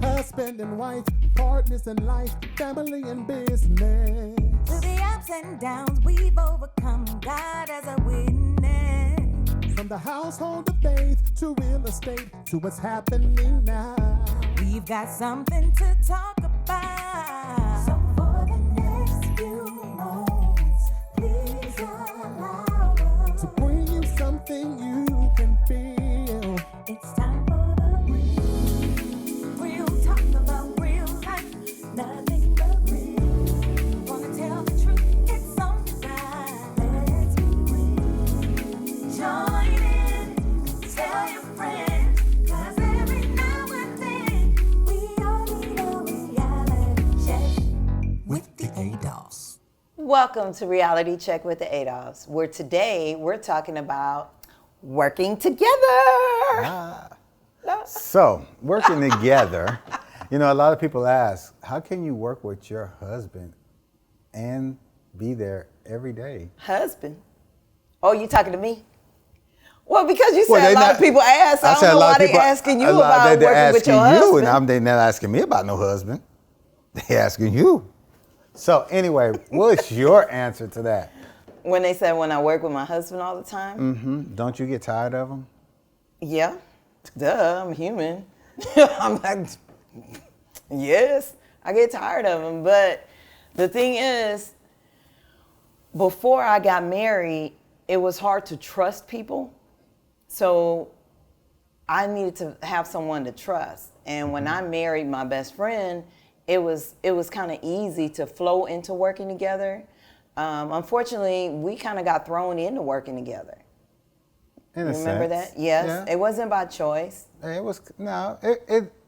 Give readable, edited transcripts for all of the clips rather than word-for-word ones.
husband and wife, partners in life, family and business. Through the ups and downs we've overcome, God as a witness. From the household of faith to real estate to what's happening now. We've got something to talk about. So for the next few moments, please allow us to bring you something you can feel. It's time for the real talk about real life, nothing but real. Wanna tell the truth, it's on design. Let's be real. Join in, tell your friends, 'cause every now and then we all need a reality check with the Adolphs. Welcome to Reality Check with the Adolphs, where today we're talking about working together. So, working together, you know, a lot of people ask, how can you work with your husband and be there every day? Husband? Oh, you talking to me? Well, because you said a lot of people ask, I don't know why they're asking you about working with your husband. And they're not asking me about no husband. They're asking you. So anyway, what's your answer to that? When they said when I work with my husband all the time? Mm-hmm. Don't you get tired of him? Yeah. Duh, I'm human. I'm like, yes, I get tired of him. But the thing is, before I got married, it was hard to trust people. So I needed to have someone to trust. And when I married my best friend, it was kind of easy to flow into working together. Unfortunately, we kind of got thrown into working together. In a Remember sense. that? Yes. Yeah. It wasn't by choice. It was, no,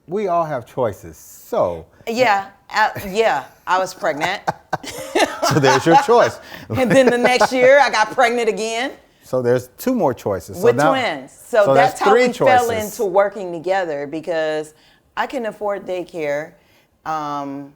we all have choices, so. Yeah, I was pregnant. So there's your choice. And then the next year, I got pregnant again. So there's two more choices. With twins. So that's how we fell into working together, because I can afford daycare. I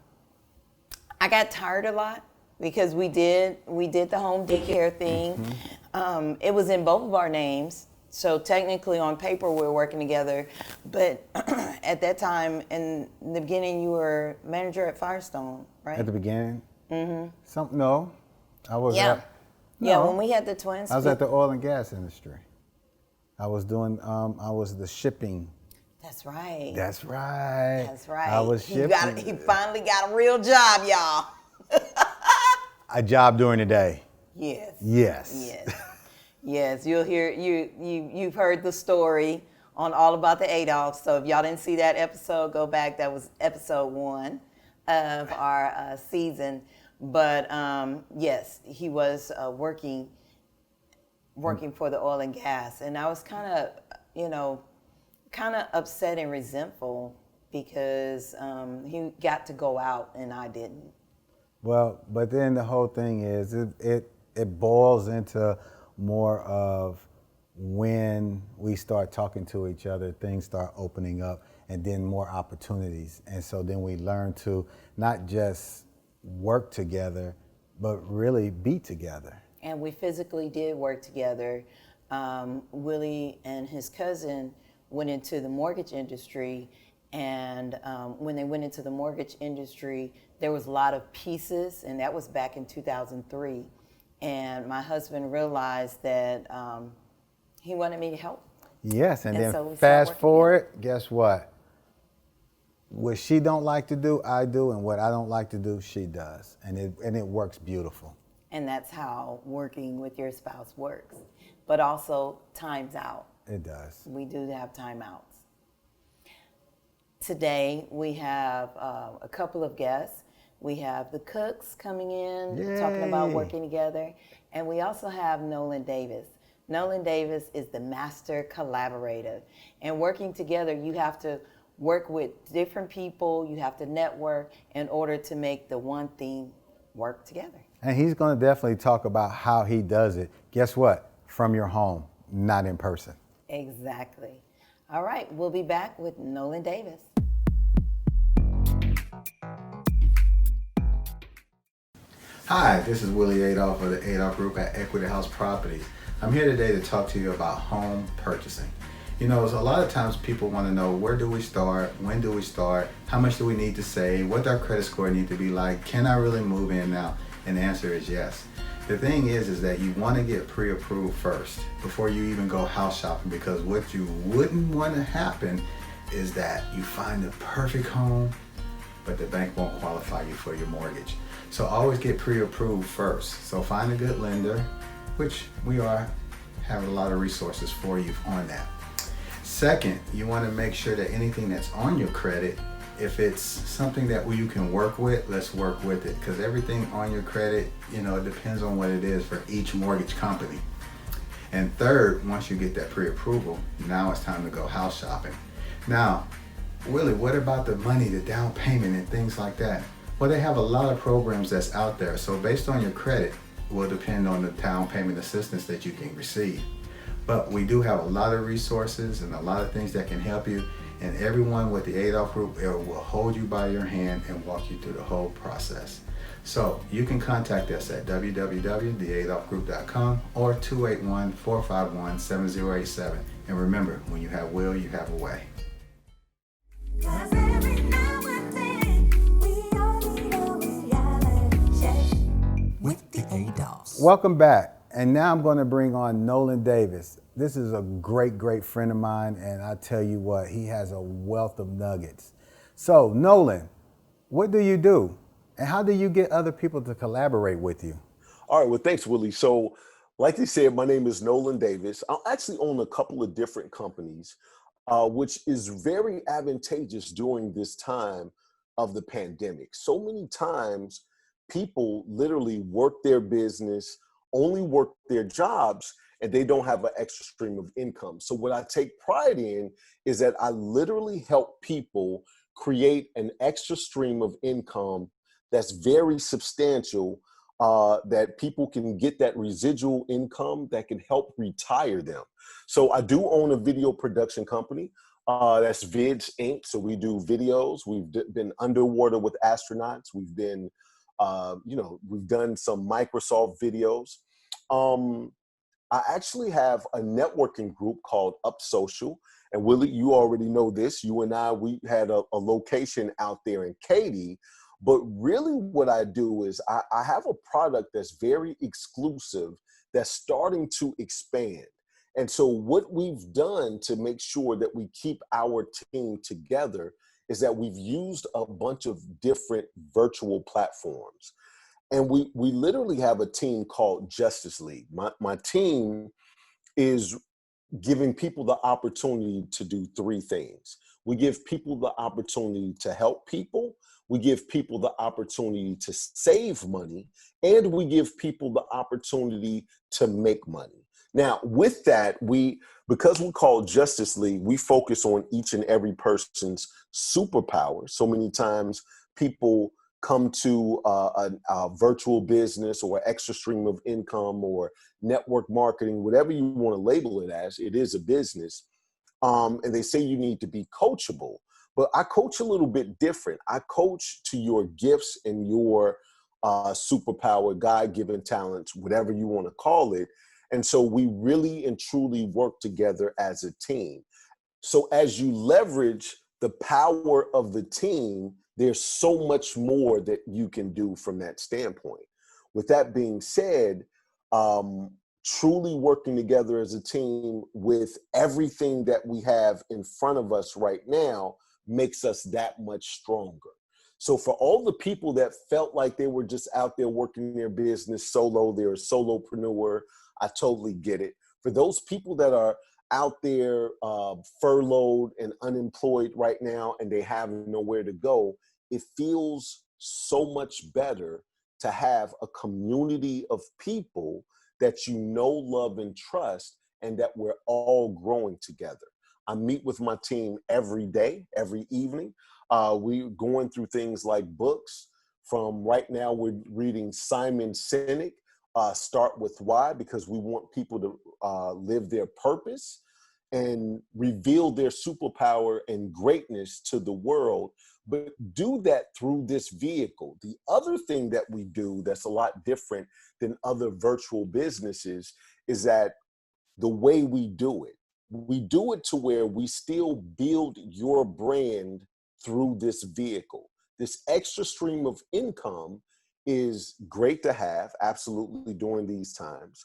got tired a lot because we did the home daycare thing. Mm-hmm. It was in both of our names. So technically on paper we're working together. But at that time, in the beginning, you were manager at Firestone, right? At the beginning? Mm-hmm. No, I was when we had the twins. I was at the oil and gas industry. I was doing, I was the shipping. That's right. That's right. That's right. I was shipping. He finally got a real job, y'all. A job during the day. Yes. Yes. Yes. Yes. You'll hear you've heard the story on All About the Adolphs. So if y'all didn't see that episode, go back. That was episode 1 of our season. But yes, he was working for the oil and gas, and I was kind of upset and resentful because he got to go out and I didn't. Well, but then the whole thing is it boils into more of when we start talking to each other, things start opening up, and then more opportunities. And so then we learn to not just work together, but really be together. And we physically did work together. Willie and his cousin went into the mortgage industry, and when they went into the mortgage industry, there was a lot of pieces, and that was back in 2003. And my husband realized that he wanted me to help. Yes, and then so fast forward, guess what? What she don't like to do, I do, and what I don't like to do, she does. And it works beautiful. And that's how working with your spouse works. But also times out. It does. We do have timeouts. Today we have a couple of guests. We have the Cooks coming in, talking about working together. And we also have Nolan Davis. Nolan Davis is the master collaborator. And working together, you have to work with different people. You have to network in order to make the one thing work together. And he's going to definitely talk about how he does it. Guess what? From your home, not in person. Exactly. All right, we'll be back with Nolan Davis. Hi, this is Willie Adolph of the Adolph Group at Equity House Properties. I'm here today to talk to you about home purchasing. You know, so a lot of times people want to know, where do we start? When do we start? How much do we need to save? What does our credit score need to be like? Can I really move in now? And the answer is yes. The thing is that you want to get pre-approved first before you even go house shopping, because what you wouldn't want to happen is that you find the perfect home, but the bank won't qualify you for your mortgage. So always get pre-approved first. So find a good lender, which we have a lot of resources for you on that. Second, you want to make sure that anything that's on your credit, if it's something that you can work with, let's work with it, because everything on your credit, you know, it depends on what it is for each mortgage company. And third, once you get that pre-approval, now it's time to go house shopping. Now, Willie, what about the money, the down payment and things like that? Well, they have a lot of programs that's out there. So based on your credit will depend on the down payment assistance that you can receive. But we do have a lot of resources and a lot of things that can help you. And everyone with the Adolphs Group will hold you by your hand and walk you through the whole process. So you can contact us at www.theadolphsgroup.com or 281-451-7087. And remember, when you have will, you have a way. 'Cause every now and then we all need a reality check with the Adolphs. Welcome back. And now I'm going to bring on Nolan Davis. This is a great, great friend of mine, and I tell you what, he has a wealth of nuggets. So, Nolan, what do you do? And how do you get other people to collaborate with you? All right, well, thanks, Willie. So, like you said, my name is Nolan Davis. I actually own a couple of different companies, which is very advantageous during this time of the pandemic. So many times, people literally work their business, only work their jobs, and they don't have an extra stream of income. So what I take pride in is that I literally help people create an extra stream of income that's very substantial, that people can get that residual income that can help retire them. So I do own a video production company. That's Vids Inc. So we do videos. We've been underwater with astronauts. We've been, we've done some Microsoft videos. I actually have a networking group called Up Social. And Willie, you already know this. You and I, we had a location out there in Katy. But really what I do is I have a product that's very exclusive that's starting to expand. And so what we've done to make sure that we keep our team together is that we've used a bunch of different virtual platforms. And we literally have a team called Justice League. My team is giving people the opportunity to do three things. We give people the opportunity to help people, we give people the opportunity to save money, and we give people the opportunity to make money. Now, with that, because we're called Justice League, we focus on each and every person's superpower. So many times people come to a virtual business or extra stream of income or network marketing, whatever you want to label it as, it is a business. And they say you need to be coachable, but I coach a little bit different. I coach to your gifts and your superpower, God-given talents, whatever you want to call it. And so we really and truly work together as a team. So as you leverage the power of the team, there's so much more that you can do from that standpoint. With that being said, truly working together as a team with everything that we have in front of us right now makes us that much stronger. So for all the people that felt like they were just out there working their business solo, they're a solopreneur, I totally get it. For those people that are out there furloughed and unemployed right now and they have nowhere to go, it feels so much better to have a community of people that you know, love, and trust, and that we're all growing together. I meet with my team every day, every evening. We're going through things like books. From right now, we're reading Simon Sinek, Start With Why, because we want people to live their purpose and reveal their superpower and greatness to the world, but do that through this vehicle. The other thing that we do that's a lot different than other virtual businesses is that the way we do it. we do it to where we still build your brand through this vehicle. This extra stream of income is great to have, absolutely, during these times.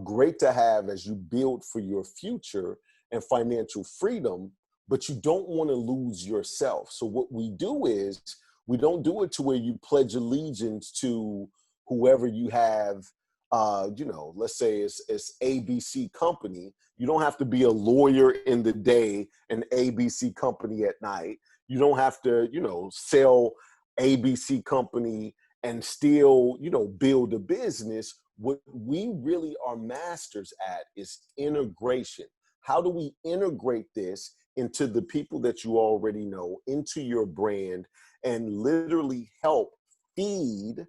Great to have as you build for your future and financial freedom, but you don't want to lose yourself. So what we do is, we don't do it to where you pledge allegiance to whoever you have, let's say it's ABC company. You don't have to be a lawyer in the day and ABC company at night. You don't have to, sell ABC company and still, build a business. What we really are masters at is integration. How do we integrate this into the people that you already know, into your brand, and literally help feed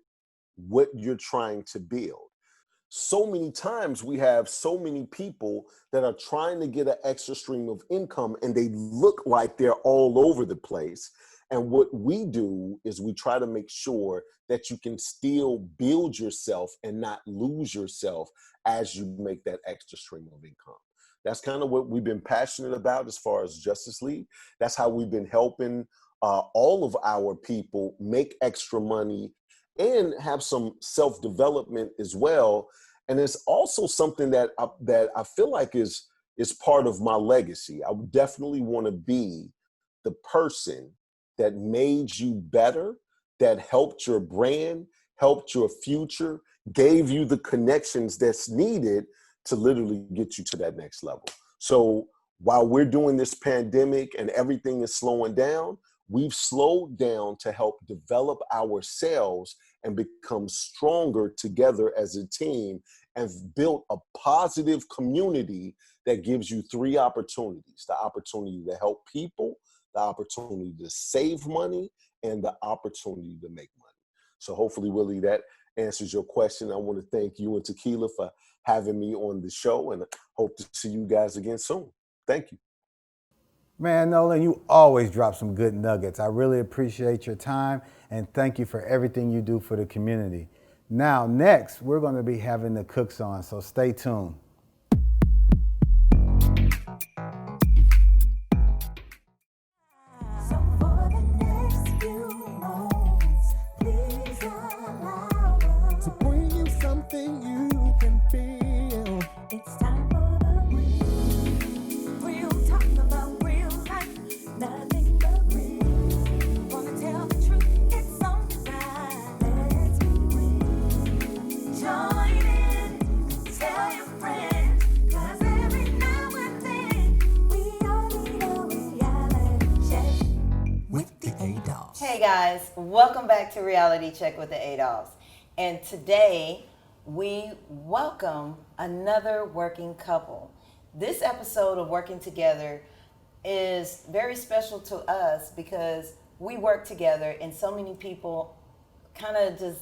what you're trying to build? So many times we have so many people that are trying to get an extra stream of income and they look like they're all over the place. And what we do is we try to make sure that you can still build yourself and not lose yourself as you make that extra stream of income. That's kind of what we've been passionate about as far as Justice League. That's how we've been helping all of our people make extra money and have some self-development as well. And it's also something that I feel like is part of my legacy. I would definitely want to be the person that made you better, that helped your brand, helped your future, gave you the connections that's needed to literally get you to that next level. So while we're doing this pandemic and everything is slowing down, we've slowed down to help develop ourselves and become stronger together as a team, and built a positive community that gives you three opportunities: the opportunity to help people, the opportunity to save money, and the opportunity to make money. So hopefully, Willie, that answers your question. I want to thank you and Tequila for having me on the show, and hope to see you guys again soon. Thank you. Man, Nolan, you always drop some good nuggets. I really appreciate your time, and thank you for everything you do for the community. Now, next, we're going to be having the cooks on, so stay tuned. So for the next few moments, please allow us To bring you something you can feel. It's time for the real talk about real life, nothing but real. Wanna tell the truth, it's on the rise. Let's be real. Join in, tell your friends, 'cause every now and then we all need a reality check with the Adolphs. Hey guys, welcome back to Reality Check with the Adolphs. And today we welcome another working couple. This episode of Working Together is very special to us because we work together and so many people kind of just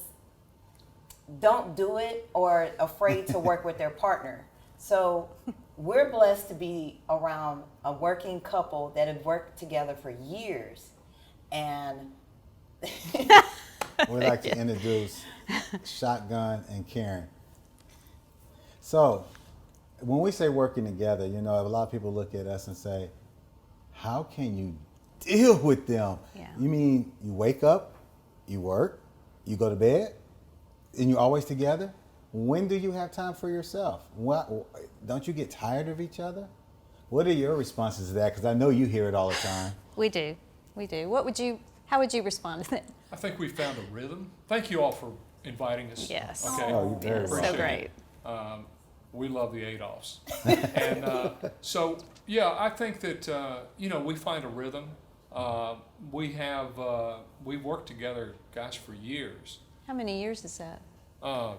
don't do it or afraid to work with their partner. So we're blessed to be around a working couple that have worked together for years. And We'd like to introduce Shotgun and Karen. So, when we say working together, a lot of people look at us and say, how can you deal with them? Yeah. You mean you wake up, you work, you go to bed, and you're always together? When do you have time for yourself? Don't you get tired of each other? What are your responses to that? Because I know you hear it all the time. We do. How would you respond to that? I think we found a rhythm. Thank you all for inviting us. Yes. Okay. Oh, you're very So welcome. great. We love the Adolphs. And so, yeah, I think that, we find a rhythm. We've worked together, gosh, for years. How many years is that?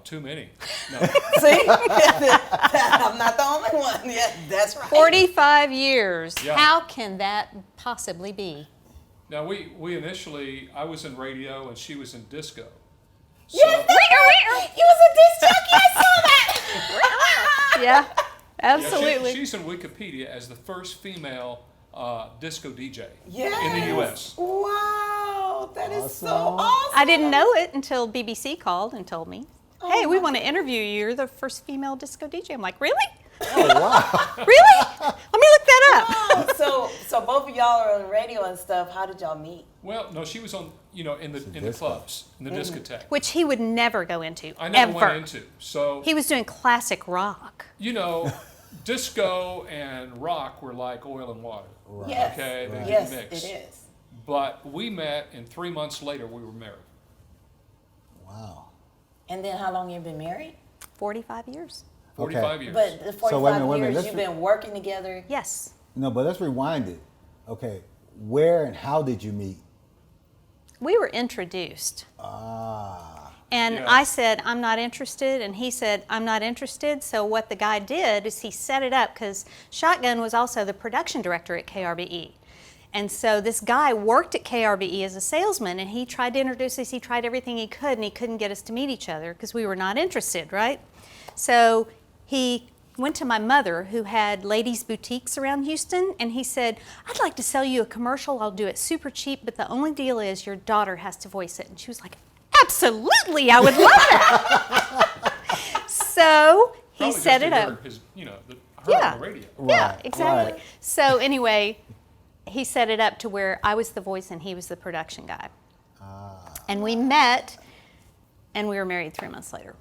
Too many. No. see, I'm not the only one. Yeah, that's right. 45 years. Yeah. How can that possibly be? Now, we initially, I was in radio and she was in disco. So, Yes, you was a disc jockey. I saw that. Yeah, yeah, absolutely. she's in Wikipedia as the first female disco DJ Yes. in the U.S. Wow, that is so Awesome. awesome. I didn't know it until BBC called and told me, hey, we want to interview you. You're the first female disco DJ. I'm like, really? Really? Let me look that up. Oh, so both of y'all are on the radio and stuff. How did y'all meet? Well, no, she was on, in the disco. clubs, in the discotheque. Which he would never go into, I never ever. went into. So, He was doing classic rock. disco and rock were like oil and water. Yes. Okay, they didn't Yes, mix. it is. But we met, and 3 months later we were married. Wow. And then how long you been married? 45 years. 45 years. But the 45 So wait a minute, years let's you've been working together. Yes. No, but let's rewind it. Okay, where and how did you meet? We were introduced. And Yeah. I said, I'm not interested. And he said, I'm not interested. So what the guy did is he set it up because Shotgun was also the production director at KRBE. And so this guy worked at KRBE as a salesman, and he tried to introduce us. He tried everything he could, and he couldn't get us to meet each other because we were not interested, right? So he went to my mother, who had ladies' boutiques around Houston, and he said, I'd like to sell you a commercial. I'll do it super cheap, but the only deal is your daughter has to voice it. And she was like, absolutely, I would love that. So he Probably set just it to up. hear her Yeah. on the radio. Yeah, Right, exactly. right. So anyway, he set it up to where I was the voice and he was the production guy. And we met, and we were married 3 months later.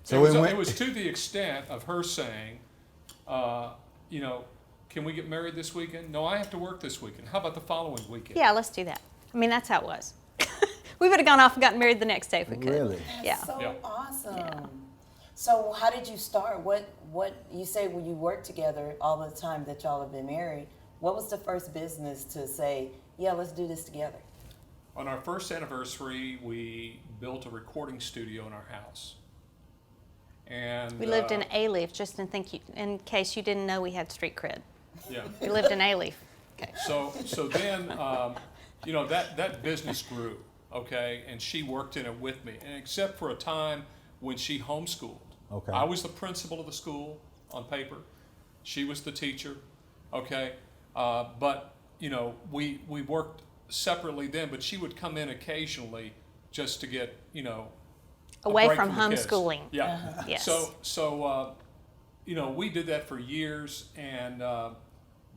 So it was to the extent of her saying, can we get married this weekend? No, I have to work this weekend. How about the following weekend? Yeah, let's do that. I mean, that's how it was. We would have gone off and gotten married the next day if we could. Really? Yeah. So Yeah. awesome. So how did you start? What you say when you work together all the time that y'all have been married? What was the first business to say, yeah, let's do this together? On our first anniversary, we built a recording studio in our house. And We lived in A-Leaf, just in case you didn't know we had street cred. Yeah. We lived in A-Leaf. Okay. So then, that business grew, okay, and she worked in it with me, and except for a time when she homeschooled. Okay. I was the principal of the school on paper. She was the teacher, okay, but we worked separately then. But she would come in occasionally just to get a Away break from the kids. homeschooling. Yeah. Yes. So we did that for years, and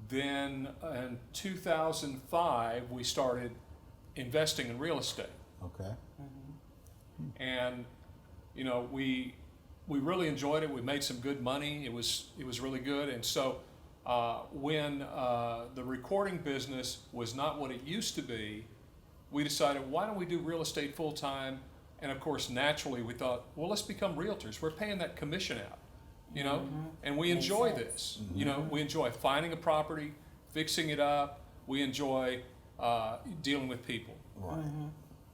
then in 2005 we started investing in real estate, Okay. and we really enjoyed it. We made some good money. It was really good, and so when the recording business was not what it used to be, we decided, why don't we do real estate full time? And of course, naturally, we thought, well, let's become realtors. We're paying that commission out, and we enjoy this. We enjoy finding a property, fixing it up. We enjoy dealing with people. Right.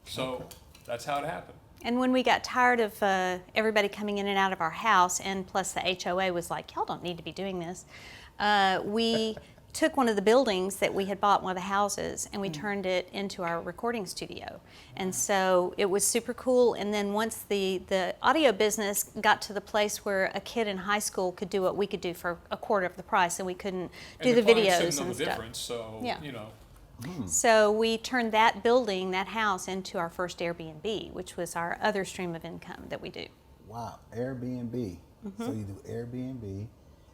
So that's how it happened. And when we got tired of everybody coming in and out of our house, and plus the HOA was like, y'all don't need to be doing this, we took one of the buildings that we had bought, one of the houses, and we turned it into our recording studio. And so it was super cool. And then once the audio business got to the place where a kid in high school could do what we could do for a quarter of the price, and we couldn't do the clients videos didn't know and the stuff. difference, so Yeah. So So we turned that building, that house, into our first Airbnb, which was our other stream of income that we do. Wow. Airbnb. Mm-hmm. So you do Airbnb.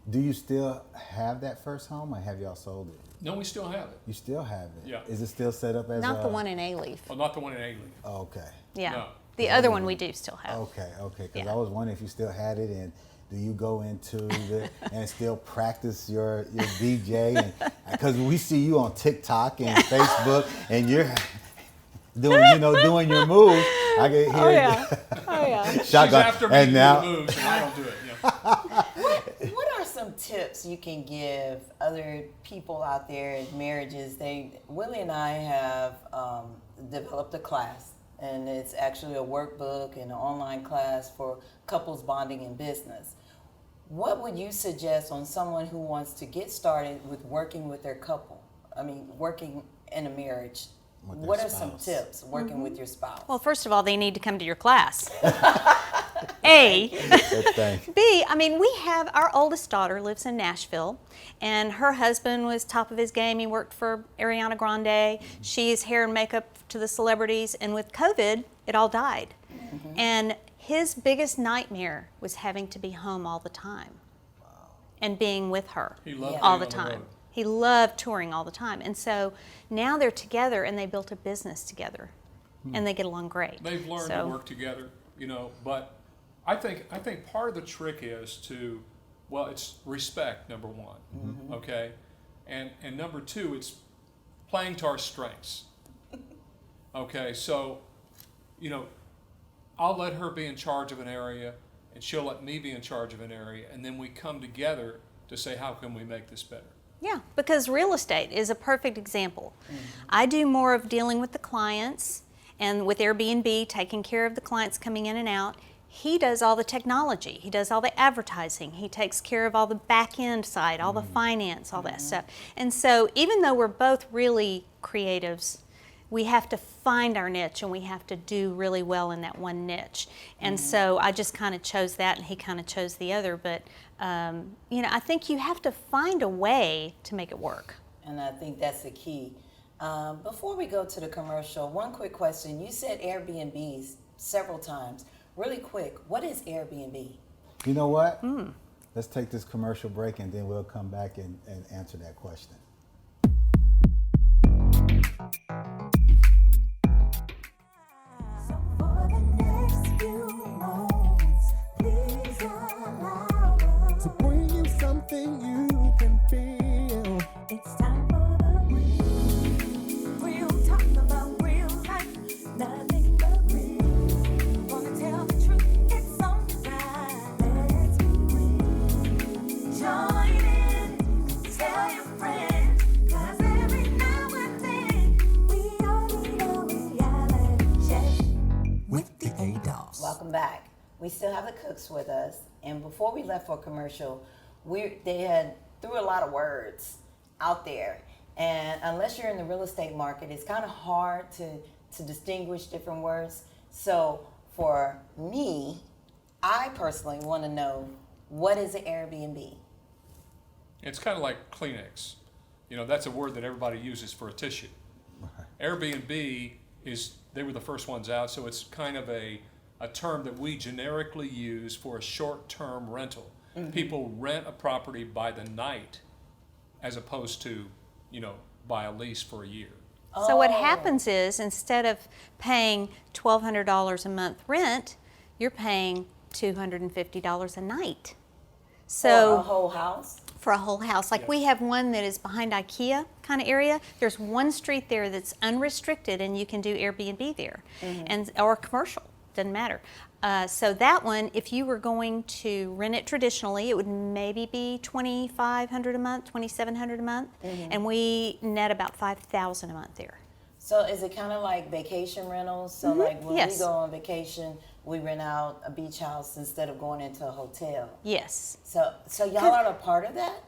Do you still have that first home, or have y'all sold it? No, we still have it. You still have it. Yeah. Is it still set up as Not the one in A-Leaf. Well, not the one in A-Leaf. Oh, okay. Yeah. No. The other one we do still have. Okay. Because Yeah. I was wondering if you still had it, and do you go into the and still practice your DJ? Because we see you on TikTok and Facebook, and you're doing your moves. I can hear Oh yeah. She's shotgun, after me and to now do the moves, and I don't do it. What are some tips you can give other people out there in marriages? Willie and I have developed a class, and it's actually a workbook and an online class for couples bonding in business. What would you suggest on someone who wants to get started with working with their couple? I mean, working in a marriage. With their What are some spouse. tips working with your spouse? Well, first of all, they need to come to your class. A. Good thing. B, I mean, we have, our oldest daughter lives in Nashville, and her husband was top of his game. He worked for Ariana Grande. She's hair and makeup to the celebrities, and with COVID, it all died. And his biggest nightmare was having to be home all the time. and being with her He loved all being the on the time. road. He loved touring all the time. And so now they're together and they built a business together and they get along great. They've learned to work together, you know, but I think part of the trick is to, well, it's respect, number one, okay? And number two, it's playing to our strengths. Okay, so, you know, I'll let her be in charge of an area and she'll let me be in charge of an area, and then we come together to say, how can we make this better? Yeah, because real estate is a perfect example. I do more of dealing with the clients and with Airbnb, taking care of the clients coming in and out. He does all the technology. He does all the advertising. He takes care of all the back end side, all the finance, all that stuff. And so even though we're both really creatives, we have to find our niche and we have to do really well in that one niche. And so I just kind of chose that and he kind of chose the other. But, you know, I think you have to find a way to make it work. And I think that's the key. Before we go to the commercial, one quick question. You said Airbnbs several times. Really quick, what is Airbnb? You know what? Let's take this commercial break and then we'll come back and answer that question. So for the next few moments, please allow us To bring you something you can feel. It's time for the real talk about real life, nothing but real. Wanna tell the truth, it's on the rise. Let's be real. Join in, tell your friends, 'cause every now and then we all need a reality check with the Adolphs. Welcome back. We still have the cooks with us. And before we left for commercial, they had threw a lot of words out there. And unless you're in the real estate market, it's kind of hard to distinguish different words. So for me, I personally want to know, what is an Airbnb? It's kind of like Kleenex. You know, that's a word that everybody uses for a tissue. Airbnb they were the first ones out, so it's kind of a term that we generically use for a short-term rental. People rent a property by the night as opposed to, you know, by a lease for a year. So what happens is, instead of paying $1,200 a month rent, you're paying $250 a night. So For a whole house? for a whole house. Like we have one that is behind IKEA kind of area. There's one street there that's unrestricted and you can do Airbnb there, and or commercial, doesn't matter. So that one, if you were going to rent it traditionally, it would maybe be $2,500 a month, $2,700 a month, and we net about $5,000 a month there. So is it kind of like vacation rentals? So like when Yes. we go on vacation, we rent out a beach house instead of going into a hotel. Yes. So y'all are a part of that?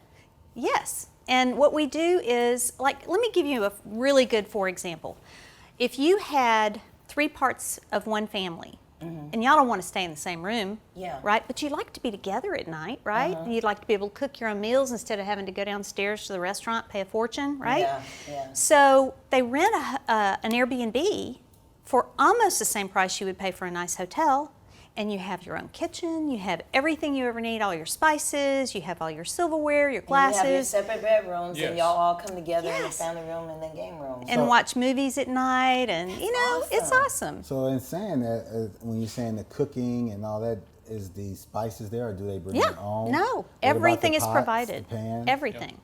Yes. And what we do is, like, let me give you a really good for example. If you had 3 parts of one family, and y'all don't want to stay in the same room, Yeah. right? But you like to be together at night, right? And you'd like to be able to cook your own meals instead of having to go downstairs to the restaurant, pay a fortune, right? Yeah. So they rent an Airbnb for almost the same price you would pay for a nice hotel, and you have your own kitchen, you have everything you ever need, all your spices, you have all your silverware, your And you have your glasses, separate bedrooms, Yes. and y'all all come together in the Yes. family room and then game room. and watch movies at night, and you know, it's awesome. So in saying that, when you're saying the cooking and all that, is the spices there or do they bring Yeah, their own? no, What about everything the is pots, provided, the pans? everything,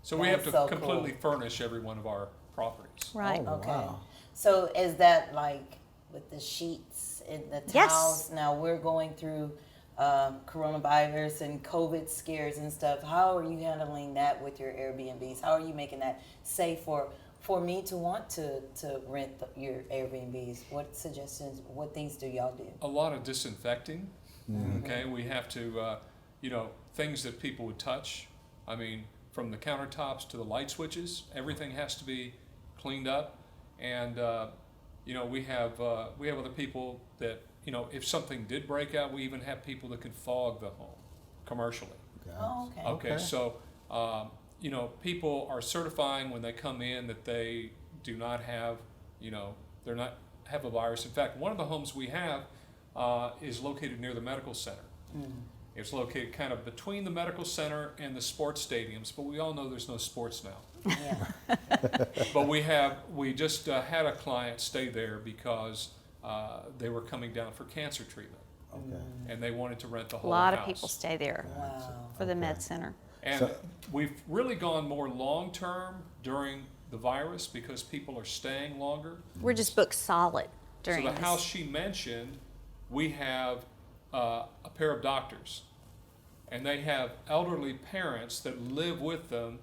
So we have That's to so completely cool. furnish every one of our properties. right? Oh, Okay. wow. So is that like with the sheets and the Yes. towels? Now we're going through coronavirus and COVID scares and stuff. How are you handling that with your Airbnbs? How are you making that safe for me to want to rent your Airbnbs? What suggestions, what things do y'all do? A lot of disinfecting. Okay, we have to, you know, things that people would touch. I mean, from the countertops to the light switches, everything has to be cleaned up. And you know, we have other people that, you know, if something did break out, we even have people that can fog the home commercially. Oh, okay. Okay, so you know, people are certifying when they come in that they do not have, you know, they're not have a virus. In fact, one of the homes we have is located near the medical center. It's located kind of between the medical center and the sports stadiums, but we all know there's no sports now. Yeah. But we just had a client stay there because they were coming down for cancer treatment, Okay. and they wanted to rent the A whole lot house. of people stay there Wow. for the med center. And So- we've really gone more long-term during the virus because people are staying longer. We're just booked solid during So the this. house she mentioned, we have a pair of doctors, and they have elderly parents that live with them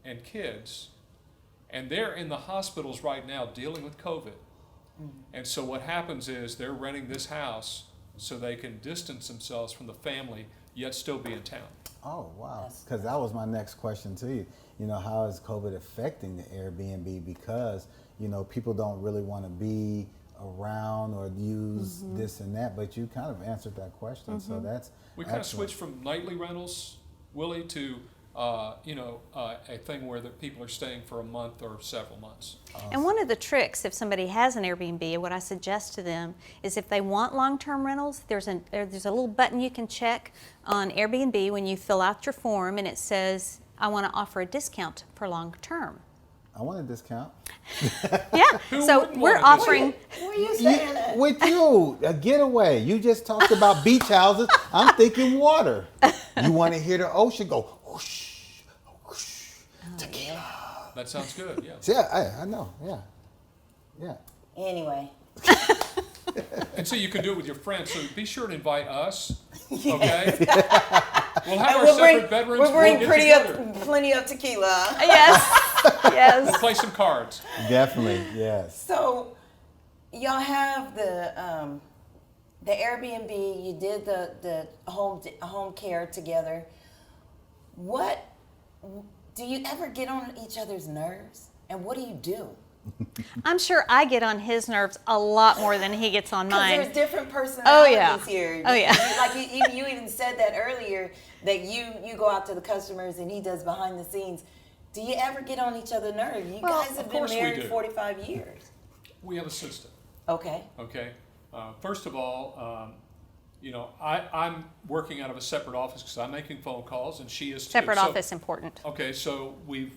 and kids, and they're in the hospitals right now dealing with COVID. And so what happens is they're renting this house so they can distance themselves from the family, yet still be in town. Oh, wow. Because that was my next question to you. You know, how is COVID affecting the Airbnb? Because, you know, people don't really want to be around or use this and that, but you kind of answered that question. So that's We kind of excellent. switched from nightly rentals, Willie, to a thing where the people are staying for a month or several months. And one of the tricks, if somebody has an Airbnb, what I suggest to them is if they want long-term rentals, there's a little button you can check on Airbnb when you fill out your form, and it says, I want to offer a discount for long-term. I want a discount. Yeah, so wouldn't we're want a offering, Were you saying that? With you, a getaway. You just talked about beach houses. I'm thinking water. You want to hear the ocean go whoosh, whoosh, tequila. That sounds good, yeah. Yeah, I know. Yeah. Yeah. Anyway. And so you can do it with your friends. So be sure to invite us, okay? We'll have our We'll separate bring, bedrooms. we'll bring get together. plenty of tequila. yes, yes. Play some cards. Definitely. Yes. So, y'all have the Airbnb. You did the home care together. What do you ever get on each other's nerves? And what do you do? I'm sure I get on his nerves a lot more than he gets on Because mine. there's different personalities yeah. here. Oh, yeah. Like you even said that earlier, that you go out to the customers and he does behind the scenes. Do you ever get on each other's nerves? You Well, guys have of been course we married do. 45 years. We have a system, Okay. okay? First of all, I'm working out of a separate office because I'm making phone calls and she is too. Separate So- office important. Okay, so we've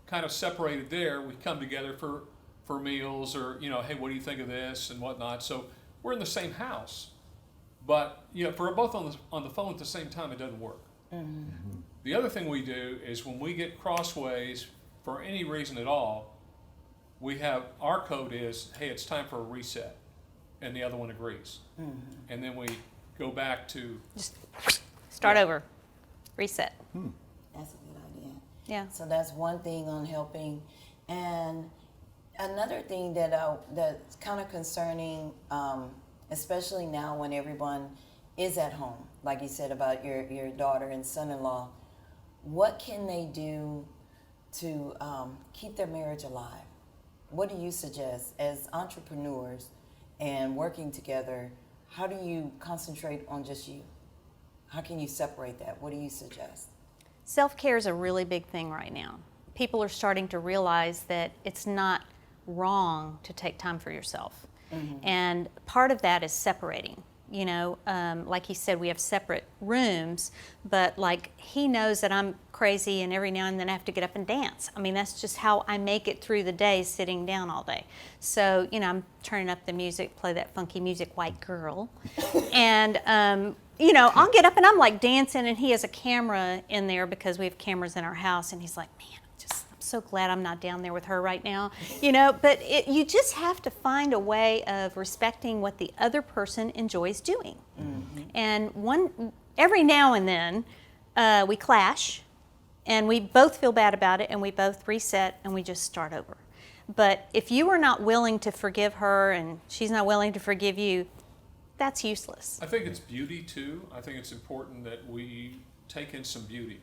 kind of separated there. We come together for meals or, hey, what do you think of this and whatnot. So we're in the same house, but if we're both on the phone at the same time, it doesn't work. Mm-hmm. The other thing we do is when we get crossways for any reason at all, we have, our code is, hey, it's time for a reset, and the other one agrees. Mm-hmm. And then we go back to, Just start over, reset. That's a good idea. Yeah. So that's one thing on helping. And another thing that's kind of concerning, especially now when everyone is at home, like you said about your daughter and son-in-law, what can they do to keep their marriage alive? What do you suggest as entrepreneurs and working together? How do you concentrate on just you? How can you separate that? What do you suggest? Self-care is a really big thing right now. People are starting to realize that it's not wrong to take time for yourself. And part of that is separating. Like he said, we have separate rooms, but like he knows that I'm crazy and every now and then I have to get up and dance. I mean, that's just how I make it through the day, sitting down all day. So, I'm turning up the music, play that funky music, white girl. And, I'll get up and I'm like dancing, and he has a camera in there because we have cameras in our house, and he's like, man, I'm so glad I'm not down there with her right now, but you just have to find a way of respecting what the other person enjoys doing. And every now and then we clash and we both feel bad about it and we both reset and we just start over. But if you are not willing to forgive her and she's not willing to forgive you, that's useless. I think it's beauty too. I think it's important that we take in some beauty.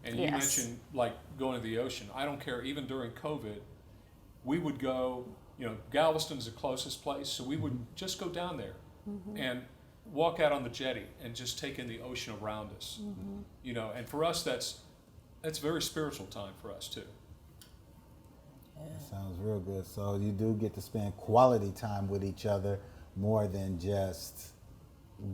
And you Yes. mentioned like going to the ocean. I don't care, even during COVID, we would go, Galveston's the closest place, so we would just go down there and walk out on the jetty and just take in the ocean around us. And for us, that's very spiritual time for us too. That sounds real good. So you do get to spend quality time with each other more than just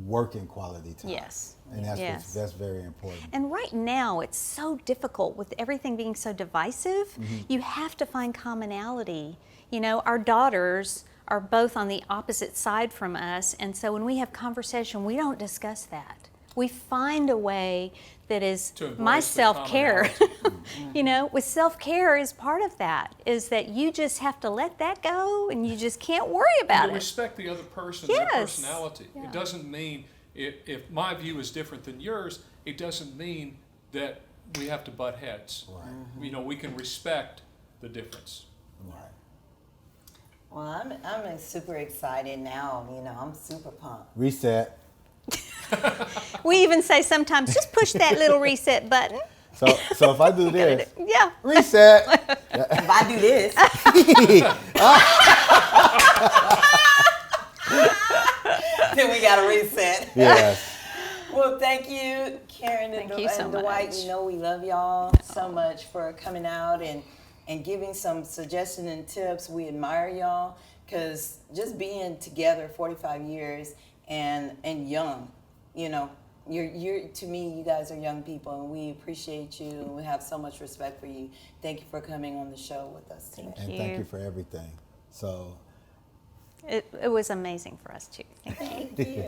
working quality time. Yes. And that's Yes. that's very important. And right now, it's so difficult with everything being so divisive. Mm-hmm. You have to find commonality. You know, our daughters are both on the opposite side from us, and so when we have conversation, we don't discuss that. We find a way that is To embrace my the self-care. commonality. You know, with self-care is part of that, is that you just have to let that go and you just can't worry about To it. respect the other person, Yes. their personality. Yeah. It doesn't mean, if my view is different than yours, it doesn't mean that we have to butt heads. Right. You know, we can respect the difference. Right. Well, I'm super excited now. You know, I'm super pumped. Reset. We even say sometimes, just push that little reset button. So if I do this, Yeah. reset. If I do this, then we got to reset. Yes. Well, thank you, Karen and, Thank you so Dwight. much. You know we love y'all so much for coming out and giving some suggestions and tips. We admire y'all because just being together 45 years and young, you know, you're to me, you guys are young people, and we appreciate you, and we have so much respect for you. Thank you for coming on the show with us today. And thank you for everything. So It was amazing for us too. Thank you. Thank you.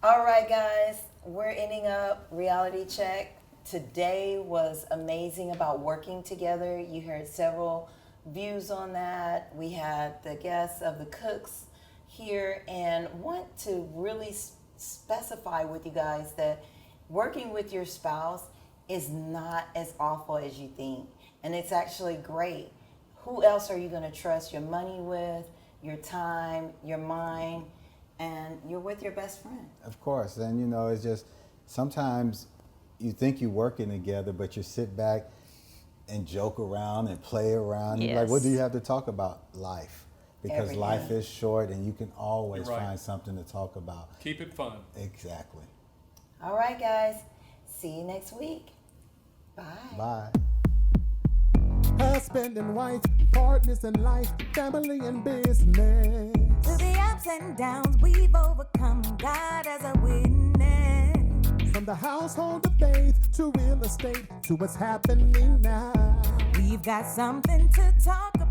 All right, guys, we're ending up reality check. Today was amazing about working together. You heard several views on that. We had the guests of the cooks here, and want to really specify with you guys that working with your spouse is not as awful as you think, and it's actually great. Who else are you going to trust your money with, your time, your mind, and you're with your best friend? of course, and you know, it's just sometimes you think you're working together, but you sit back and joke around and play around. You're like, what do you have to talk about? Life. Because Everything. life is short and you can always You're right. find something to talk about. Keep it fun. Exactly. All right, guys. See you next week. Bye. Bye. Husband and wife, partners in life, family and business. Through the ups and downs, we've overcome. God as a witness. From the household of faith to real estate to what's happening now. We've got something to talk about.